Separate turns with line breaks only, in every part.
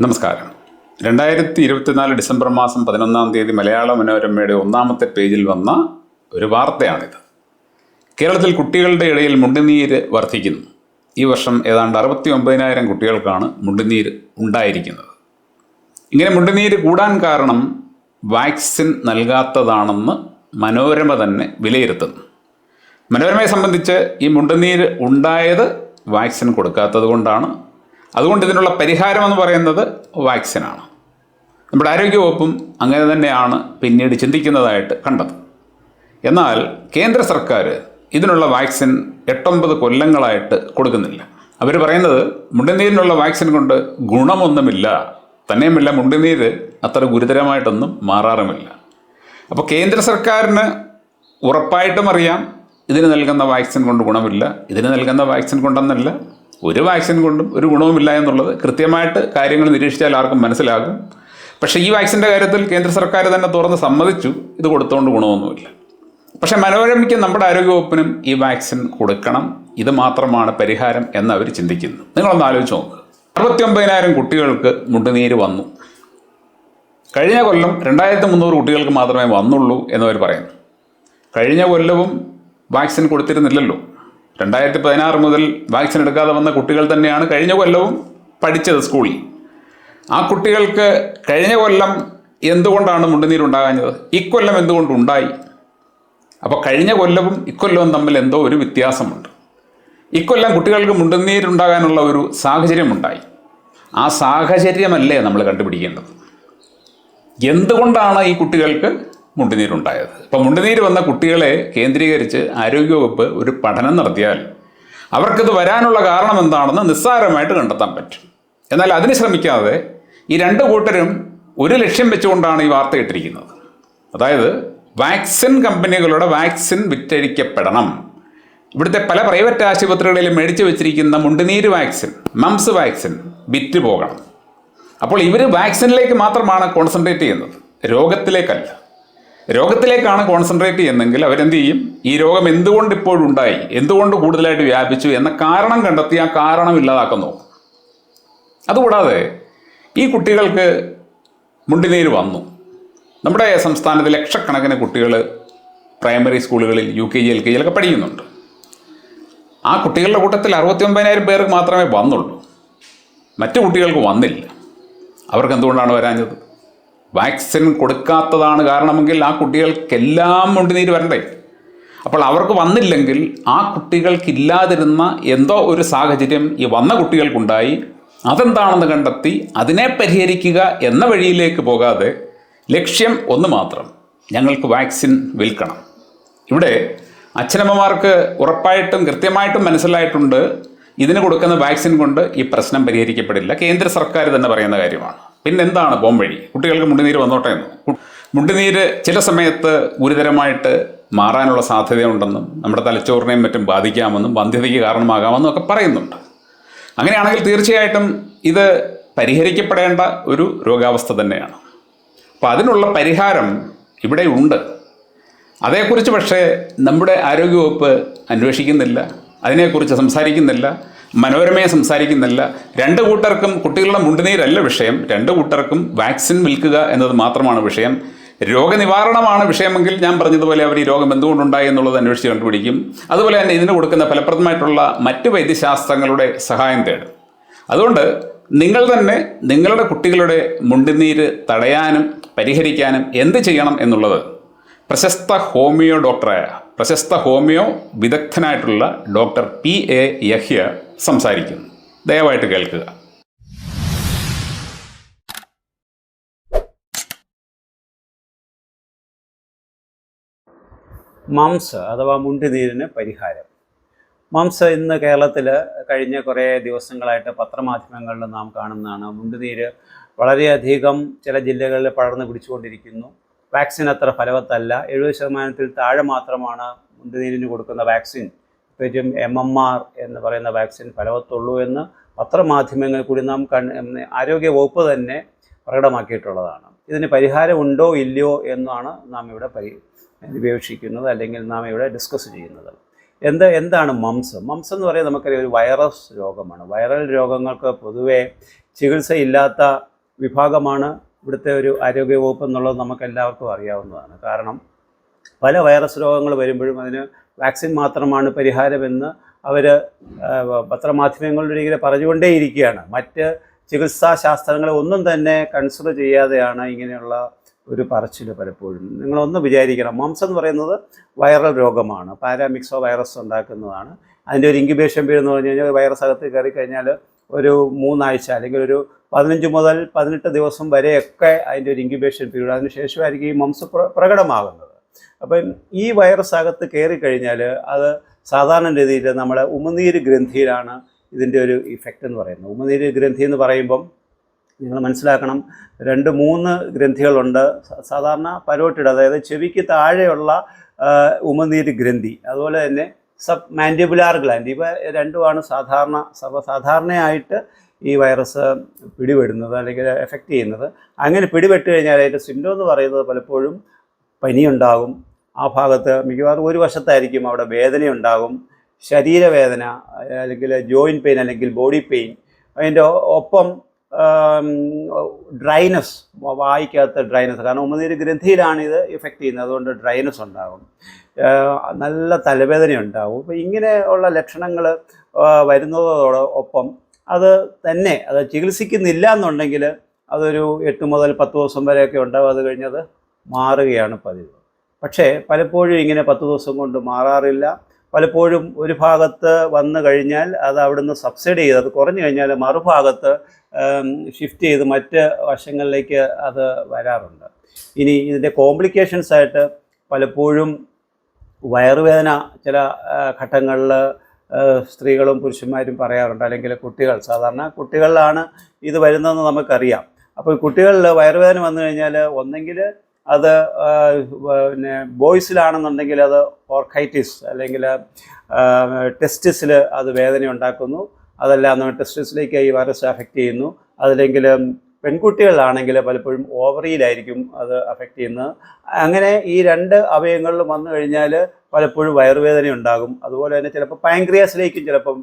നമസ്കാരം. 2024 ഡിസംബർ മാസം 11-ാം തീയതി മലയാള മനോരമയുടെ ഒന്നാമത്തെ പേജിൽ വന്ന ഒരു വാർത്തയാണിത്. കേരളത്തിൽ കുട്ടികളുടെ ഇടയിൽ മുണ്ടുനീര് വർദ്ധിക്കുന്നു. ഈ വർഷം ഏതാണ്ട് 69,000 കുട്ടികൾക്കാണ് മുണ്ടുനീര് ഉണ്ടായിരിക്കുന്നത്. ഇങ്ങനെ മുണ്ടുനീര് കൂടാൻ കാരണം വാക്സിൻ നൽകാത്തതാണെന്ന് മനോരമ തന്നെ വിലയിരുത്തുന്നു. മനോരമയെ സംബന്ധിച്ച് ഈ മുണ്ടുനീര് ഉണ്ടായത് വാക്സിൻ കൊടുക്കാത്തത് കൊണ്ടാണ്. അതുകൊണ്ട് ഇതിനുള്ള പരിഹാരമെന്ന് പറയുന്നത് വാക്സിനാണ്. നമ്മുടെ ആരോഗ്യവകുപ്പും അങ്ങനെ തന്നെയാണ് പിന്നീട് ചിന്തിക്കുന്നതായിട്ട് കണ്ടത്. എന്നാൽ കേന്ദ്ര സർക്കാർ ഇതിനുള്ള വാക്സിൻ 8-9 കൊല്ലങ്ങളായിട്ട് കൊടുക്കുന്നില്ല. അവർ പറയുന്നത് മുണ്ടുനീരിനുള്ള വാക്സിൻ കൊണ്ട് ഗുണമൊന്നുമില്ല, തന്നെയുമില്ല മുണ്ടുനീര് അത്ര ഗുരുതരമായിട്ടൊന്നും മാറാറുമില്ല. അപ്പോൾ കേന്ദ്ര സർക്കാരിന് ഉറപ്പായിട്ടും അറിയാം ഇതിന് നൽകുന്ന വാക്സിൻ കൊണ്ട് ഗുണമില്ല, ഇതിന് നൽകുന്ന വാക്സിൻ കൊണ്ടെന്നല്ല, ഒരു വാക്സിൻ കൊണ്ടും ഒരു ഗുണവുമില്ല എന്നുള്ളത് കൃത്യമായിട്ട് കാര്യങ്ങൾ നിരീക്ഷിച്ചാൽ ആർക്കും മനസ്സിലാകും. പക്ഷേ ഈ വാക്സിൻ്റെ കാര്യത്തിൽ കേന്ദ്ര സർക്കാർ തന്നെ തുറന്ന് സമ്മതിച്ചു ഇത് കൊടുത്തുകൊണ്ട് ഗുണമൊന്നുമില്ല. പക്ഷേ മനോരമയ്ക്കും നമ്മുടെ ആരോഗ്യവകുപ്പിനും ഈ വാക്സിൻ കൊടുക്കണം, ഇത് മാത്രമാണ് പരിഹാരം എന്നവർ ചിന്തിക്കുന്നു. നിങ്ങളൊന്ന് ആലോചിച്ച് നോക്കുക. 69,000 കുട്ടികൾക്ക് മുണ്ടുനീര് വന്നു. കഴിഞ്ഞ കൊല്ലം 2,300 കുട്ടികൾക്ക് മാത്രമേ വന്നുള്ളൂ എന്നവർ പറയുന്നു. കഴിഞ്ഞ കൊല്ലവും വാക്സിൻ കൊടുത്തിരുന്നില്ലല്ലോ. 2016 മുതൽ വാക്സിൻ എടുക്കാതെ വന്ന കുട്ടികൾ തന്നെയാണ് കഴിഞ്ഞ കൊല്ലവും പഠിച്ചത് സ്കൂളിൽ. ആ കുട്ടികൾക്ക് കഴിഞ്ഞ കൊല്ലം എന്തുകൊണ്ടാണ് മുണ്ടുനീരുണ്ടാകാഞ്ഞത്? ഇക്കൊല്ലം എന്തുകൊണ്ടുണ്ടായി? അപ്പോൾ കഴിഞ്ഞ കൊല്ലവും ഇക്കൊല്ലവും തമ്മിൽ എന്തോ ഒരു വ്യത്യാസമുണ്ട്. ഇക്കൊല്ലം കുട്ടികൾക്ക് മുണ്ടുനീരുണ്ടാകാനുള്ള ഒരു സാഹചര്യമുണ്ടായി. ആ സാഹചര്യമല്ലേ നമ്മൾ കണ്ടുപിടിക്കേണ്ടത്. എന്തുകൊണ്ടാണ് ഈ കുട്ടികൾക്ക് മുണ്ടുനീരുണ്ടായത്? ഇപ്പം മുണ്ടുനീര് വന്ന കുട്ടികളെ കേന്ദ്രീകരിച്ച് ആരോഗ്യവകുപ്പ് ഒരു പഠനം നടത്തിയാൽ അവർക്കിത് വരാനുള്ള കാരണം എന്താണെന്ന് നിസ്സാരമായിട്ട് കണ്ടെത്താൻ പറ്റും. എന്നാൽ അതിന് ശ്രമിക്കാതെ ഈ രണ്ട് കൂട്ടരും ഒരു ലക്ഷ്യം വെച്ചുകൊണ്ടാണ് ഈ വാർത്ത ഇട്ടിരിക്കുന്നത്. അതായത് വാക്സിൻ കമ്പനികളുടെ വാക്സിൻ വിറ്റഴിക്കപ്പെടണം. ഇവിടുത്തെ പല പ്രൈവറ്റ് ആശുപത്രികളിലും മേടിച്ചു വെച്ചിരിക്കുന്ന മുണ്ടുനീര് വാക്സിൻ, മംസ് വാക്സിൻ വിറ്റ് പോകണം. അപ്പോൾ ഇവർ വാക്സിനിലേക്ക് മാത്രമാണ് കോൺസെൻട്രേറ്റ് ചെയ്യുന്നത്, രോഗത്തിലേക്കല്ല. രോഗത്തിലേക്കാണ് കോൺസെൻട്രേറ്റ് ചെയ്യുന്നതെങ്കിൽ അവരെന്ത് ചെയ്യും? ഈ രോഗം എന്തുകൊണ്ട് ഇപ്പോഴുണ്ടായി, എന്തുകൊണ്ട് കൂടുതലായിട്ട് വ്യാപിച്ചു എന്ന കാരണം കണ്ടെത്തി ആ കാരണം ഇല്ലാതാക്കാൻ നോക്കും. അതുകൂടാതെ ഈ കുട്ടികൾക്ക് മുണ്ടുനീര് വന്നു. നമ്മുടെ സംസ്ഥാനത്ത് ലക്ഷക്കണക്കിന് കുട്ടികൾ പ്രൈമറി സ്കൂളുകളിൽ UKG LKG ഒക്കെ പഠിക്കുന്നുണ്ട്. ആ കുട്ടികളുടെ കൂട്ടത്തിൽ 69,000 പേർക്ക് മാത്രമേ വന്നുള്ളൂ. മറ്റു കുട്ടികൾക്ക് വന്നില്ല. അവർക്ക് എന്തുകൊണ്ടാണ് വരാഞ്ഞത്? വാക്സിൻ കൊടുക്കാത്തതാണ് കാരണമെങ്കിൽ ആ കുട്ടികൾക്കെല്ലാം മുണ്ടുനീര് വരണ്ടേ? അപ്പോൾ അവർക്ക് വന്നില്ലെങ്കിൽ ആ കുട്ടികൾക്കില്ലാതിരുന്ന എന്തോ ഒരു സാഹചര്യം ഈ വന്ന കുട്ടികൾക്കുണ്ടായി. അതെന്താണെന്ന് കണ്ടെത്തി അതിനെ പരിഹരിക്കുക എന്ന വഴിയിലേക്ക് പോകാതെ ലക്ഷ്യം ഒന്ന് മാത്രം, ഞങ്ങൾക്ക് വാക്സിൻ വിൽക്കണം. ഇവിടെ അച്ഛനമ്മമാർക്ക് ഉറപ്പായിട്ടും കൃത്യമായിട്ടും മനസ്സിലായിട്ടുണ്ട് ഇതിന് കൊടുക്കുന്ന വാക്സിൻ കൊണ്ട് ഈ പ്രശ്നം പരിഹരിക്കപ്പെടില്ല. കേന്ദ്ര സർക്കാർ തന്നെ പറയുന്ന കാര്യമാണ്. പിന്നെന്താണ് പോംവഴി? കുട്ടികൾക്ക് മുണ്ടുനീര് വന്നോട്ടെ എന്ന്. മുണ്ടുനീര് ചില സമയത്ത് ഗുരുതരമായിട്ട് മാറാനുള്ള സാധ്യതയുണ്ടെന്നും നമ്മുടെ തലച്ചോറിനെയും മറ്റും ബാധിക്കാമെന്നും വന്ധ്യതയ്ക്ക് കാരണമാകാമെന്നും ഒക്കെ പറയുന്നുണ്ട്. അങ്ങനെയാണെങ്കിൽ തീർച്ചയായിട്ടും ഇത് പരിഹരിക്കപ്പെടേണ്ട ഒരു രോഗാവസ്ഥ തന്നെയാണ്. അപ്പോൾ അതിനുള്ള പരിഹാരം ഇവിടെ ഉണ്ട്. അതേക്കുറിച്ച് പക്ഷേ നമ്മുടെ ആരോഗ്യവകുപ്പ് അന്വേഷിക്കുന്നില്ല, അതിനെക്കുറിച്ച് സംസാരിക്കുന്നില്ല, മനോരമയെ സംസാരിക്കുന്നില്ല. രണ്ട് കൂട്ടർക്കും കുട്ടികളുടെ മുണ്ടുനീരല്ല വിഷയം, രണ്ട് കൂട്ടർക്കും വാക്സിൻ വിൽക്കുക എന്നത് മാത്രമാണ് വിഷയം. രോഗനിവാരണമാണ് വിഷയമെങ്കിൽ ഞാൻ പറഞ്ഞതുപോലെ അവർ ഈ രോഗം എന്തുകൊണ്ടുണ്ടായി എന്നുള്ളത് അന്വേഷിച്ച് കണ്ടുപിടിക്കും. അതുപോലെ തന്നെ ഇതിന് കൊടുക്കുന്ന ഫലപ്രദമായിട്ടുള്ള മറ്റ് വൈദ്യശാസ്ത്രങ്ങളുടെ സഹായം തേടും. അതുകൊണ്ട് നിങ്ങൾ തന്നെ നിങ്ങളുടെ കുട്ടികളുടെ മുണ്ടുനീര് തടയാനും പരിഹരിക്കാനും എന്ത് ചെയ്യണം എന്നുള്ളത് പ്രശസ്ത ഹോമിയോ ഡോക്ടറായ, പ്രശസ്ത ഹോമിയോ വിദഗ്ധനായിട്ടുള്ള ഡോക്ടർ PA യഹ്യ സംസാരിക്കുന്നു. ദയവായിട്ട് കേൾക്കുക.
മംസ് അഥവാ മുണ്ടുനീരിന് പരിഹാരം. മംസ് ഇന്ന് കേരളത്തിൽ കഴിഞ്ഞ കുറേ ദിവസങ്ങളായിട്ട് പത്രമാധ്യമങ്ങളിൽ നാം കാണുന്നതാണ്. മുണ്ടുനീര് വളരെയധികം ചില ജില്ലകളിൽ പടർന്നു പിടിച്ചുകൊണ്ടിരിക്കുന്നു. വാക്സിൻ അത്ര ഫലവത്തല്ല. 70% താഴെ മാത്രമാണ് മുണ്ടുനീരിന് കൊടുക്കുന്ന വാക്സിൻ, പ്രത്യേകിച്ചും MMR എന്ന് പറയുന്ന വാക്സിൻ ഫലവത്തുള്ളൂ എന്ന് പത്രമാധ്യമങ്ങളിൽ കൂടി നാം ആരോഗ്യ വകുപ്പ് തന്നെ പ്രകടമാക്കിയിട്ടുള്ളതാണ്. ഇതിന് പരിഹാരമുണ്ടോ ഇല്ലയോ എന്നാണ് നാം ഇവിടെ വിവേക്ഷിക്കുന്നത്, അല്ലെങ്കിൽ നാം ഇവിടെ ഡിസ്കസ് ചെയ്യുന്നത്. എന്താണ് മംസ് എന്ന് പറയുന്നത്? നമുക്കറിയാം, ഒരു വൈറസ് രോഗമാണ്. വൈറൽ രോഗങ്ങൾക്ക് പൊതുവേ ചികിത്സയില്ലാത്ത വിഭാഗമാണ് ഇവിടുത്തെ ഒരു ആരോഗ്യവകുപ്പ് എന്നുള്ളത് നമുക്ക് എല്ലാവർക്കും അറിയാവുന്നതാണ്. കാരണം പല വൈറസ് രോഗങ്ങൾ വരുമ്പോഴും അതിന് വാക്സിൻ മാത്രമാണ് പരിഹാരമെന്ന് അവർ പത്രമാധ്യമങ്ങളുടെ ഇങ്ങനെ പറഞ്ഞുകൊണ്ടേയിരിക്കുകയാണ്. മറ്റ് ചികിത്സാ ശാസ്ത്രങ്ങളെ ഒന്നും തന്നെ കൺസിഡർ ചെയ്യാതെയാണ് ഇങ്ങനെയുള്ള ഒരു പറച്ചിൽ പലപ്പോഴും. നിങ്ങളൊന്ന് വിചാരിക്കണം, മംസ് എന്ന് പറയുന്നത് വൈറൽ രോഗമാണ്, പാരാമിക്സോ വൈറസ് ഉണ്ടാക്കുന്നതാണ്. അതിൻ്റെ ഒരു ഇൻക്യുബേഷൻ പീരീഡ് എന്ന് പറഞ്ഞു കഴിഞ്ഞാൽ വൈറസ് അകത്ത് കയറി കഴിഞ്ഞാൽ ഒരു 3 ആഴ്ച അല്ലെങ്കിൽ ഒരു 15 മുതൽ 18 ദിവസം വരെയൊക്കെ അതിൻ്റെ ഒരു ഇൻക്യുബേഷൻ പീരീഡ്. അതിനുശേഷമായിരിക്കും ഈ മംസ് പ്രകടമാകുന്നത്. അപ്പം ഈ വൈറസ് അകത്ത് കയറി കഴിഞ്ഞാൽ അത് സാധാരണ രീതിയിൽ നമ്മുടെ ഉമിനീര് ഗ്രന്ഥിയിലാണ് ഇതിൻ്റെ ഒരു ഇഫക്റ്റ് എന്ന് പറയുന്നത്. ഉമിനീര് ഗ്രന്ഥി എന്ന് പറയുമ്പം നിങ്ങൾ മനസ്സിലാക്കണം, 2-3 ഗ്രന്ഥികളുണ്ട്. സാധാരണ പരോട്ടിഡ്, അതായത് ചെവിക്ക് താഴെയുള്ള ഉമിനീര് ഗ്രന്ഥി, അതുപോലെ തന്നെ സബ് മാൻഡിബുലാർ ഗ്ലാൻഡ്. ഇവ രണ്ടുമാണ് സർവ്വസാധാരണയായിട്ട് ഈ വൈറസ് പിടിപെടുന്നത് അല്ലെങ്കിൽ എഫക്റ്റ് ചെയ്യുന്നത്. അങ്ങനെ പിടിപെട്ട് കഴിഞ്ഞാൽ അതിൻ്റെ സിംറ്റം എന്ന് പറയുന്നത് പലപ്പോഴും പനിയുണ്ടാകും. ആ ഭാഗത്ത് മിക്കവാറും ഒരു വശത്തായിരിക്കും അവിടെ വേദനയുണ്ടാകും, ശരീരവേദന അല്ലെങ്കിൽ ജോയിൻറ്റ് പെയിൻ അല്ലെങ്കിൽ ബോഡി പെയിൻ. അതിൻ്റെ ഒപ്പം ഡ്രൈനസ്, വായിക്കകത്ത് ഡ്രൈനസ്, കാരണം ഉമിനീര് ഗ്രന്ഥിയിലാണ് ഇത് ഇഫക്റ്റ് ചെയ്യുന്നത്, അതുകൊണ്ട് ഡ്രൈനസ് ഉണ്ടാകും, നല്ല തലവേദന ഉണ്ടാകും. അപ്പോൾ ഇങ്ങനെയുള്ള ലക്ഷണങ്ങൾ വരുന്നതോടൊപ്പം അത് ചികിത്സിക്കുന്നില്ല എന്നുണ്ടെങ്കിൽ അതൊരു 8 മുതൽ 10 ദിവസം വരെയൊക്കെ ഉണ്ടാകും. അത് കഴിഞ്ഞത് മാറുകയാണ് പതിവ്. പക്ഷേ പലപ്പോഴും ഇങ്ങനെ 10 ദിവസം കൊണ്ട് മാറാറില്ല. പലപ്പോഴും ഒരു ഭാഗത്ത് വന്നു കഴിഞ്ഞാൽ അത് അവിടുന്ന് സബ്സൈഡ് ചെയ്ത് അത് കുറഞ്ഞു കഴിഞ്ഞാൽ മറുഭാഗത്ത് ഷിഫ്റ്റ് ചെയ്ത് മറ്റ് വശങ്ങളിലേക്ക് അത് വരാറുണ്ട്. ഇനി ഇതിൻ്റെ കോംപ്ലിക്കേഷൻസ് ആയിട്ട് പലപ്പോഴും വയറുവേദന ചില ഘട്ടങ്ങളിൽ സ്ത്രീകളും പുരുഷന്മാരും പറയാറുണ്ട്, അല്ലെങ്കിൽ കുട്ടികൾ, സാധാരണ കുട്ടികളിലാണ് ഇത് വരുന്നതെന്ന് നമുക്കറിയാം. അപ്പോൾ കുട്ടികളിൽ വയറുവേദന വന്നു കഴിഞ്ഞാൽ ഒന്നെങ്കിൽ അത് പിന്നെ ബോയ്സിലാണെന്നുണ്ടെങ്കിൽ അത് ഓർക്കൈറ്റിസ് അല്ലെങ്കിൽ ടെസ്റ്റിസിൽ അത് വേദന ഉണ്ടാക്കുന്നു, അതെല്ലാം ടെസ്റ്റിസിലേക്ക് ഈ വൈറസ് അഫക്റ്റ് ചെയ്യുന്നു. അതല്ലെങ്കിൽ പെൺകുട്ടികളിലാണെങ്കിൽ പലപ്പോഴും ഓവറിയിലായിരിക്കും അത് അഫക്റ്റ് ചെയ്യുന്നത്. അങ്ങനെ ഈ 2 അവയവങ്ങളിലും വന്നു കഴിഞ്ഞാൽ പലപ്പോഴും വയറുവേദന ഉണ്ടാകും. അതുപോലെ തന്നെ ചിലപ്പോൾ പാൻക്രിയാസിലേക്കും ചിലപ്പം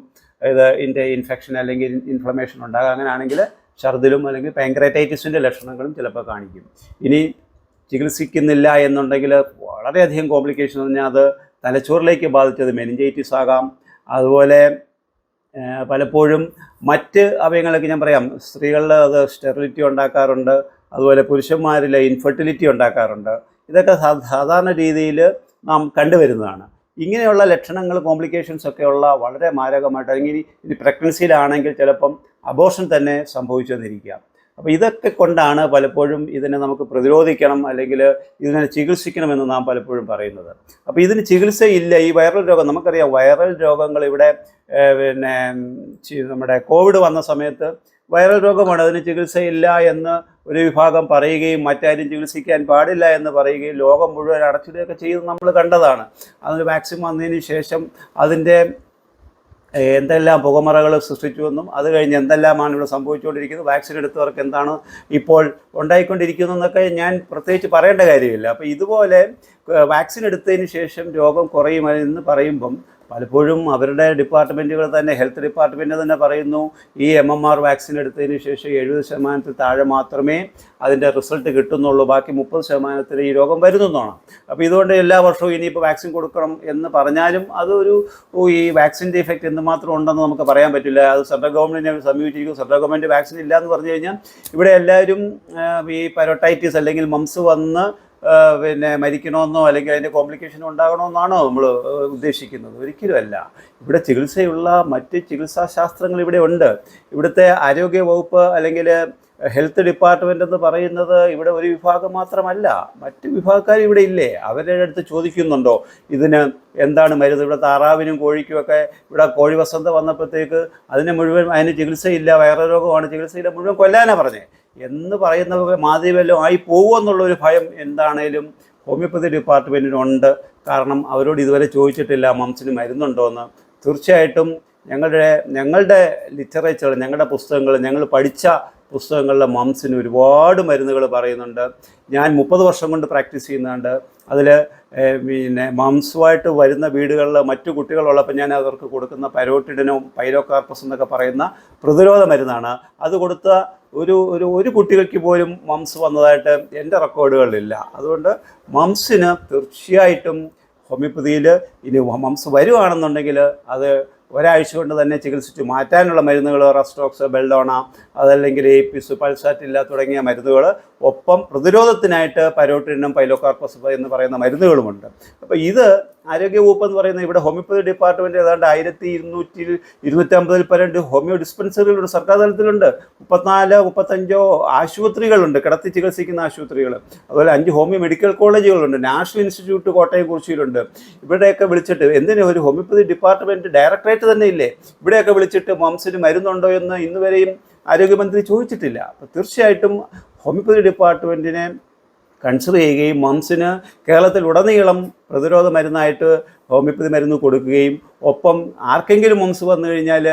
ഇതിൻ്റെ ഇൻഫെക്ഷൻ അല്ലെങ്കിൽ ഇൻഫ്ലമേഷൻ ഉണ്ടാകും. അങ്ങനെയാണെങ്കിൽ ഛർദിലും അല്ലെങ്കിൽ പാൻക്രിയാറ്റൈറ്റിസിൻ്റെ ലക്ഷണങ്ങളും ചിലപ്പോൾ കാണിക്കും. ഇനി ചികിത്സിക്കുന്നില്ല എന്നുണ്ടെങ്കിൽ വളരെയധികം കോംപ്ലിക്കേഷൻ എന്ന് പറഞ്ഞാൽ അത് തലച്ചോറിലേക്ക് ബാധിച്ചത് മെനിഞ്ചൈറ്റിസ് ആകാം. അതുപോലെ പലപ്പോഴും മറ്റ് അവയവങ്ങളൊക്കെ ഞാൻ പറയാം, സ്ത്രീകളിൽ അത് സ്റ്റെറിലിറ്റി ഉണ്ടാക്കാറുണ്ട്, അതുപോലെ പുരുഷന്മാരിൽ ഇൻഫെർട്ടിലിറ്റി ഉണ്ടാക്കാറുണ്ട്. ഇതൊക്കെ സാധാരണ രീതിയിൽ നാം കണ്ടുവരുന്നതാണ്. ഇങ്ങനെയുള്ള ലക്ഷണങ്ങൾ, കോംപ്ലിക്കേഷൻസ് ഒക്കെ ഉള്ള വളരെ മാരകമായിട്ട്, അല്ലെങ്കിൽ ഇനി പ്രഗ്നൻസിയിലാണെങ്കിൽ ചിലപ്പം അബോർഷൻ തന്നെ സംഭവിച്ചെന്നിരിക്കാം. അപ്പോൾ ഇതൊക്കെ കൊണ്ടാണ് പലപ്പോഴും ഇതിനെ നമുക്ക് പ്രതിരോധിക്കണം അല്ലെങ്കിൽ ഇതിനെ ചികിത്സിക്കണമെന്ന് നാം പലപ്പോഴും പറയുന്നത്. അപ്പോൾ ഇതിന് ചികിത്സയില്ല. ഈ വൈറൽ രോഗം നമുക്കറിയാം, വൈറൽ രോഗങ്ങൾ ഇവിടെ പിന്നെ നമ്മുടെ കോവിഡ് വന്ന സമയത്ത് വൈറൽ രോഗമാണ്, അതിന് ചികിത്സയില്ല എന്ന് ഒരു വിഭാഗം പറയുകയും മറ്റാരും ചികിത്സിക്കാൻ പാടില്ല എന്ന് പറയുകയും ലോകം മുഴുവൻ അടച്ചിടുകയൊക്കെ ചെയ്ത് നമ്മൾ കണ്ടതാണ്. അതിന് വാക്സിൻ വന്നതിന് ശേഷം അതിൻ്റെ എന്തെല്ലാം പുകമറകൾ സൃഷ്ടിച്ചുവെന്നും അത് കഴിഞ്ഞ് എന്തെല്ലാമാണ് ഇവിടെ സംഭവിച്ചുകൊണ്ടിരിക്കുന്നത്, വാക്സിൻ എടുത്തവർക്ക് എന്താണ് ഇപ്പോൾ ഉണ്ടായിക്കൊണ്ടിരിക്കുന്നതെന്നൊക്കെ ഞാൻ പ്രത്യേകിച്ച് പറയേണ്ട കാര്യമില്ല. അപ്പോൾ ഇതുപോലെ വാക്സിൻ എടുത്തതിന് ശേഷം രോഗം കുറയുമെന്ന് പറയുമ്പം പലപ്പോഴും അവരുടെ ഡിപ്പാർട്ട്മെൻറ്റുകൾ തന്നെ, ഹെൽത്ത് ഡിപ്പാർട്ട്മെൻറ്റ് തന്നെ പറയുന്നു ഈ MMR വാക്സിൻ എടുത്തതിന് ശേഷം 70% താഴെ മാത്രമേ അതിൻ്റെ റിസൾട്ട് കിട്ടുന്നുള്ളൂ, ബാക്കി 30% ഈ രോഗം വരുന്നതാണ്. അപ്പോൾ ഇതുകൊണ്ട് എല്ലാ വർഷവും ഇനിയിപ്പോൾ വാക്സിൻ കൊടുക്കണം എന്ന് പറഞ്ഞാലും അതൊരു ഈ വാക്സിൻ്റെ ഇഫക്റ്റ് എന്തുമാത്രം ഉണ്ടെന്ന് നമുക്ക് പറയാൻ പറ്റില്ല. അത് സെൻട്രൽ ഗവൺമെൻറ്റിനെ സമീപിച്ചിരിക്കും. സെൻട്രൽ ഗവൺമെൻറ് വാക്സിൻ ഇല്ല എന്ന് പറഞ്ഞു കഴിഞ്ഞാൽ ഇവിടെ എല്ലാവരും ഈ പരോട്ടൈറ്റിസ് അല്ലെങ്കിൽ മംസ് വന്ന് പിന്നെ മരിക്കണമെന്നോ അല്ലെങ്കിൽ അതിൻ്റെ കോംപ്ലിക്കേഷൻ ഉണ്ടാകണമെന്നാണോ നമ്മൾ ഉദ്ദേശിക്കുന്നത്? ഒരിക്കലുമല്ല. ഇവിടെ ചികിത്സയുള്ള മറ്റ് ചികിത്സാ ശാസ്ത്രങ്ങൾ ഇവിടെ ഉണ്ട്. ഇവിടുത്തെ ആരോഗ്യ വകുപ്പ് അല്ലെങ്കിൽ ഹെൽത്ത് ഡിപ്പാർട്ട്മെൻ്റ് എന്ന് പറയുന്നത് ഇവിടെ ഒരു വിഭാഗം മാത്രമല്ല, മറ്റ് വിഭാഗക്കാർ ഇവിടെ ഇല്ലേ? അവരുടെ അടുത്ത് ചോദിക്കുന്നുണ്ടോ ഇതിന് എന്താണ് മരുന്ന്? ഇവിടെ താറാവിനും കോഴിക്കുമൊക്കെ ഇവിടെ കോഴി വസന്ത വന്നപ്പോഴത്തേക്ക് അതിന് ചികിത്സയില്ല, വൈറൽ രോഗമാണ്, ചികിത്സയില്ല, മുഴുവൻ കൊല്ലാനാണ് പറഞ്ഞത് എന്ന് പറയുന്ന മാതിരി വല്ലതും ആയി പോകുമെന്നുള്ളൊരു ഭയം എന്താണേലും ഹോമിയോപ്പതി ഡിപ്പാർട്ട്മെൻറ്റിനുണ്ട്. കാരണം അവരോട് ഇതുവരെ ചോദിച്ചിട്ടില്ല മംസിന് മരുന്നുണ്ടോ എന്ന്. തീർച്ചയായിട്ടും ഞങ്ങളുടെ ലിറ്ററേച്ചർ, ഞങ്ങളുടെ പുസ്തകങ്ങൾ, ഞങ്ങൾ പഠിച്ച പുസ്തകങ്ങളിലെ മംസിന് ഒരുപാട് മരുന്നുകൾ പറയുന്നുണ്ട്. ഞാൻ 30 വർഷം കൊണ്ട് പ്രാക്ടീസ് ചെയ്യുന്നുണ്ട്. അതിൽ പിന്നെ മംസുമായിട്ട് വരുന്ന വീടുകളിൽ മറ്റു കുട്ടികളുള്ളപ്പോൾ ഞാൻ അവർക്ക് കൊടുക്കുന്ന പരോട്ടിഡിനും പൈലോകാർപ്പസ് എന്നൊക്കെ പറയുന്ന പ്രതിരോധ മരുന്നാണ്. അത് കൊടുത്ത ഒരു കുട്ടികൾക്ക് പോലും മംസ് വന്നതായിട്ട് എൻ്റെ റെക്കോർഡുകളിലില്ല. അതുകൊണ്ട് മംസിന് തീർച്ചയായിട്ടും ഹോമിയോപ്പതിയിൽ ഇനി മംസ് വരുവാണെന്നുണ്ടെങ്കിൽ അത് ഒരാഴ്ച കൊണ്ട് തന്നെ ചികിത്സിച്ച് മാറ്റാനുള്ള മരുന്നുകൾ, റെസ്റ്റോക്സ്, ബെൽഡോണ, അതല്ലെങ്കിൽ ഏപ്പിസ്, പൾസാറ്റില്ല തുടങ്ങിയ മരുന്നുകൾ, ഒപ്പം പ്രതിരോധത്തിനായിട്ട് പരോട്ടിനും പൈലോകാർപ്പസ് എന്ന് പറയുന്ന മരുന്നുകളുമുണ്ട്. അപ്പോൾ ഇത് ആരോഗ്യവകുപ്പ് എന്ന് പറയുന്നത് ഇവിടെ ഹോമിയോപ്പതി ഡിപ്പാർട്ട്മെൻറ്റ് ഏതാണ്ട് 1200-250 പരം ഹോമിയോ ഡിസ്പെൻസറികളുണ്ട്, സർക്കാർ തലത്തിലുണ്ട്. 34-35 ആശുപത്രികളുണ്ട്, കിടത്തി ചികിത്സിക്കുന്ന ആശുപത്രികൾ. അതുപോലെ 5 ഹോമിയോ മെഡിക്കൽ കോളേജുകളുണ്ട്, നാഷണൽ ഇൻസ്റ്റിറ്റ്യൂട്ട് കോട്ടയം കുറിച്ചിയിലുണ്ട്. ഇവിടെയൊക്കെ വിളിച്ചിട്ട് എന്തിനാ ഒരു ഹോമിയോപ്പതി ഡിപ്പാർട്ട്മെൻറ്റ് ഡയറക്ടറേറ്റ് തന്നെ ഇല്ലേ, ഇവിടെയൊക്കെ വിളിച്ചിട്ട് മംസിന് മരുന്നുണ്ടോ എന്ന് ഇന്ന് വരെയും ആരോഗ്യമന്ത്രി ചോദിച്ചിട്ടില്ല. അപ്പോൾ തീർച്ചയായിട്ടും ഹോമിയോപ്പതി ഡിപ്പാർട്ട്മെൻറ്റിനെ കൺസിഡർ ചെയ്യുകയും മംസിന് കേരളത്തിലുടനീളം പ്രതിരോധ മരുന്നായിട്ട് ഹോമിയോപ്പതി മരുന്ന് കൊടുക്കുകയും ഒപ്പം ആർക്കെങ്കിലും മംസ് വന്നു കഴിഞ്ഞാൽ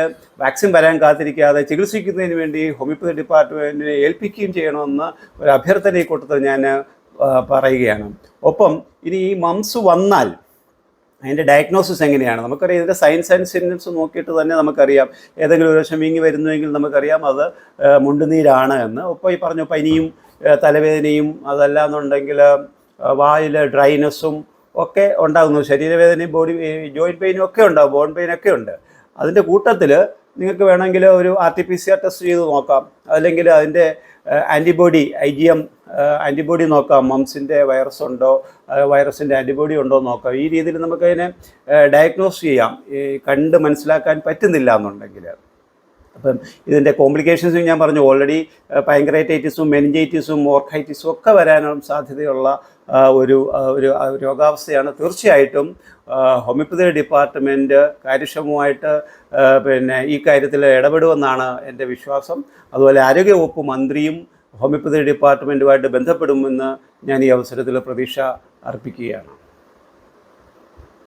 വാക്സിൻ വരാൻ കാത്തിരിക്കാതെ ചികിത്സിക്കുന്നതിന് വേണ്ടി ഹോമിയോപ്പതി ഡിപ്പാർട്ട്മെൻറ്റിനെ ഏൽപ്പിക്കുകയും ചെയ്യണമെന്ന് ഒരു അഭ്യർത്ഥന ഈ കൂട്ടത്തിൽ ഞാൻ പറയുകയാണ്. ഒപ്പം ഇനി ഈ മംസ് വന്നാൽ അതിൻ്റെ ഡയഗ്നോസിസ് എങ്ങനെയാണ് നമുക്കറിയാം. ഇതിൻ്റെ സൈൻസ് ആൻഡ് സിംറ്റംസ് നോക്കിയിട്ട് തന്നെ നമുക്കറിയാം. ഏതെങ്കിലും ഒരു വശം വീങ്ങി വരുന്നുവെങ്കിൽ നമുക്കറിയാം അത് മുണ്ടുനീരാണ് എന്ന്. ഒപ്പം ഈ പറഞ്ഞ പനിയും തലവേദനയും അതല്ലാന്നുണ്ടെങ്കിൽ വായിൽ ഡ്രൈനെസ്സും ഒക്കെ ഉണ്ടാകുന്നു. ശരീരവേദനയും ജോയിൻറ്റ് പെയിനും ഒക്കെ ഉണ്ടാകും, ബോൺ പെയിനൊക്കെ ഉണ്ട്. അതിൻ്റെ കൂട്ടത്തിൽ നിങ്ങൾക്ക് വേണമെങ്കിൽ ഒരു RT-PCR ടെസ്റ്റ് ചെയ്ത് നോക്കാം, അല്ലെങ്കിൽ അതിൻ്റെ ആൻറ്റിബോഡി IgM ആൻറ്റിബോഡി നോക്കാം. മംസിൻ്റെ വൈറസ് ഉണ്ടോ, വൈറസിൻ്റെ ആൻറ്റിബോഡി ഉണ്ടോ എന്ന് നോക്കാം. ഈ രീതിയിൽ നമുക്കതിനെ ഡയഗ്നോസ് ചെയ്യാം, കണ്ട് മനസ്സിലാക്കാൻ പറ്റുന്നില്ല എന്നുണ്ടെങ്കിൽ. അപ്പം ഇതിൻ്റെ കോംപ്ലിക്കേഷൻസും ഞാൻ പറഞ്ഞു ഓൾറെഡി. പാൻക്രൈറ്റൈറ്റിസും മെനിഞ്ചൈറ്റിസും ഓർക്കൈറ്റിസും ഒക്കെ വരാനും സാധ്യതയുള്ള ഒരു രോഗാവസ്ഥയാണ്. തീർച്ചയായിട്ടും ഹോമിയോപ്പതി ഡിപ്പാർട്ട്മെൻറ്റ് കാര്യക്ഷമമായിട്ട് ഈ കാര്യത്തിൽ ഇടപെടുമെന്നാണ് എൻ്റെ വിശ്വാസം. അതുപോലെ ആരോഗ്യവകുപ്പ് മന്ത്രിയും ഹോമിയോപ്പതി ഡിപ്പാർട്ട്മെൻറ്റുമായിട്ട് ബന്ധപ്പെടുമെന്ന് ഞാൻ ഈ അവസരത്തിൽ പ്രതീക്ഷ അർപ്പിക്കുകയാണ്.